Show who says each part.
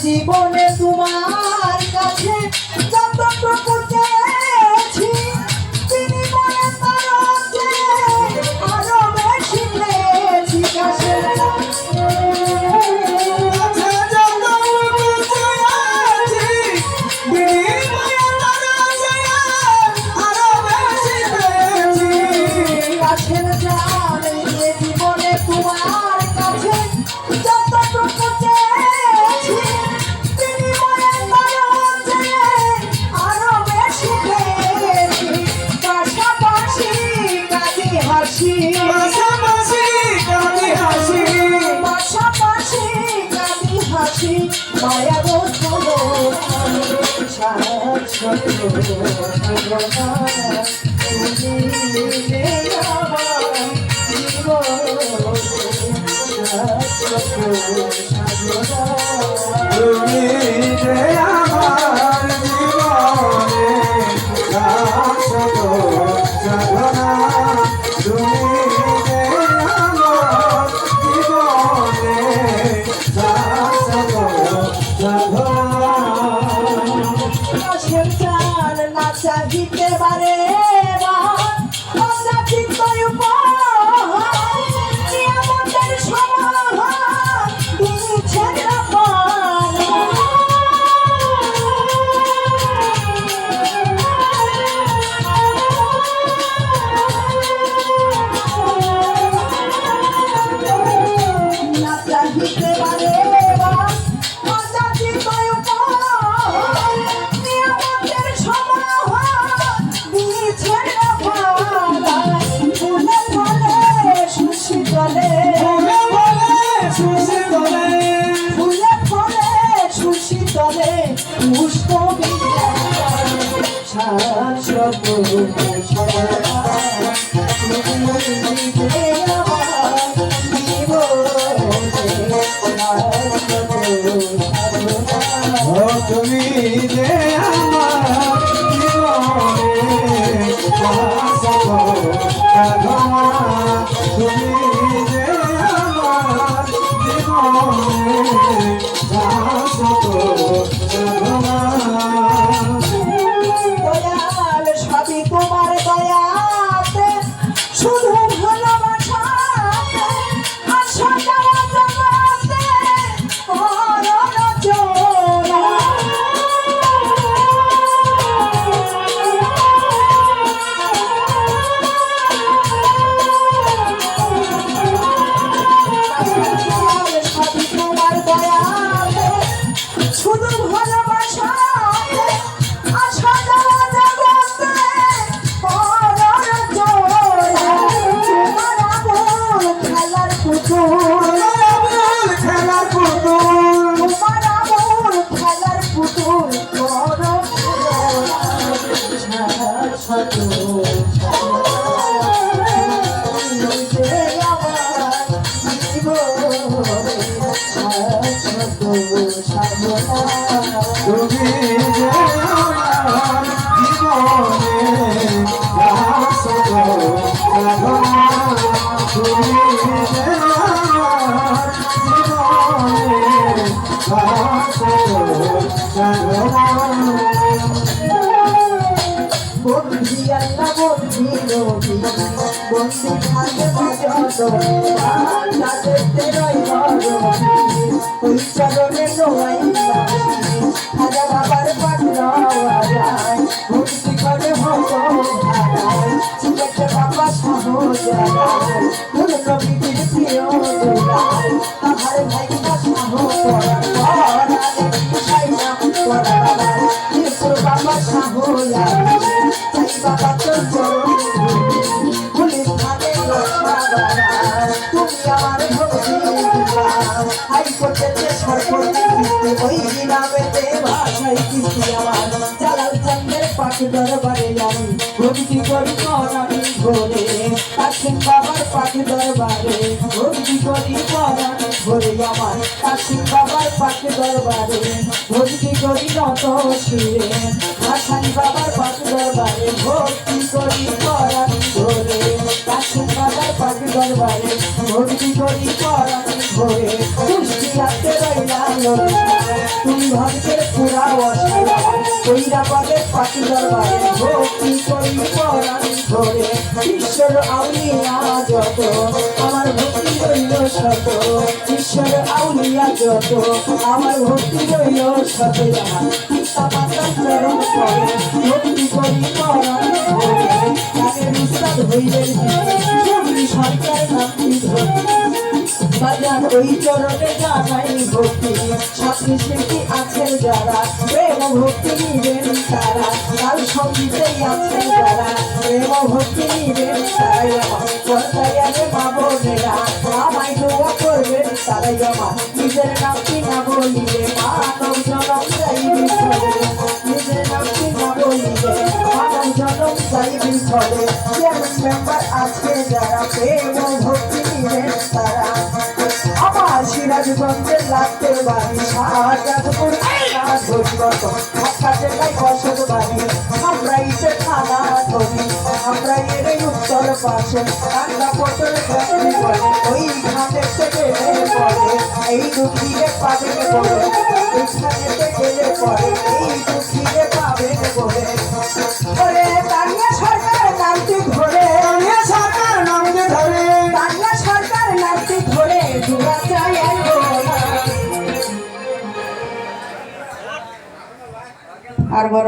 Speaker 1: জীবনে তোমার কাছে যতটুকু চেয়েছি তিনি বলে তারকে আরো বেশি পেয়েছি কাছে জীবনে তোমার কাছে যতটুকু চেয়েছি তিনি বলে তারকে আরো বেশি পেয়েছি পাশাপাশি কাঁদি হাসি পাশাপাশি কাঁদি হাসি মায়া গো চলো
Speaker 2: তুমি যে আমার জীবনে শাশ্বত সাধনা তুমি যে আমার জীবনে শাশ্বত সাধনা
Speaker 1: না চাহিতে পারে
Speaker 2: তুমি যে আমার জীবনে শাশ্বত সাধনা তুমি যে আমার জীবনে শাশ্বত সাধনা
Speaker 1: দয়াল সবই তোমার দয়াতে শুধু ভালোবাসাতে আশা যাওয়া জগতে
Speaker 2: তুমি যে আমার জীবনে শাশ্বত সাধনা তুমি যে আমার জীবনে শাশ্বত সাধনা
Speaker 1: বন্ধি আল্লাহ বন্ধি রবি বন্ধি থাকে বাজত তাতে রইব ওই চরণে নোয়াই হাজা বাবার পাটনা ভক্তি করে হতো সিলেটে বাবা সাহজায় কোন নবীর প্রিয় দোলায় তাহার ভাই সাহ পড়ার পর সাইনা পড়ার বাবা সাহজায় বাবা তো যাই কিন্তু আমার জালাল চাঁদের পাক দরবারে আমি ভক্তি করি পরাণ ভরে কাশিম বাবার পাক দরবারে ভক্তি করি পরাণ ভরে আমার কাশিম বাবার পাক দরবারে ভক্তি করি নত শিরে হাসান বাবার পাক দরবারে ভক্তি করি পরাণ ভরে কাশিম বাবার পাক দরবারে ভক্তি করি পরাণ ভরে খুশি রাখতে রইলাম তুমি ভক্তের পুরা অসাধারণ কইরা পাবে পাক দরবারে ভক্তি করি পরাণ ভরে ঈশ্বর আউলিয়া যত আমার ভক্তি রইল শত ঈশ্বর আউলিয়া যত আমার ভক্তি রইল শত আমার পিতা মাতা চরণ করে ভক্তি করি পরাণ ভরে তাদের উস্তাদ হইলেন জমি সরকার নামটি ধরে বাজান ওই চরণে জানাই ভক্তি সাথী শিল্পী আছেন যারা প্রেম ভক্তি নিবেন তারা কাল সঙ্গীতেই আছেন যারা প্রেম ভক্তি নিবেন তারাই আমার পর্দায় আছে মা বোনেরা আমায় দোয়া করবেন তারাই আমার নিজের নামটি না বলিলে মানব জনম যাইবি ফলে নিজের নামটি না বলিলে মানব জনম যাইবি ফলে যেমন মেম্বার আছে যারা প্রেম ভক্তি নিবেন তারা আমার সিরাজগঞ্জের লাটের বাড়ি শাহজাদপুর ঘোষগত ঢাকা জেলায় বসত বাড়ি আমরা ইসে থানা ধরি আমরা এর উত্তর পাশে কান্না পটল গ্রামে পড়ে ওই ঘাটেতে গেলে পড়ে এই দুঃখীরে পাবেন বলে ওইখানেতে গেলে পড়ে এই দুঃখীরে পাবেন বলে ওরে তানিয়া সরকার নামটি ধরে তানিয়া সরকার নামটি ধরে তানিয়া সরকার নামটি ধরে দুরা চাই আর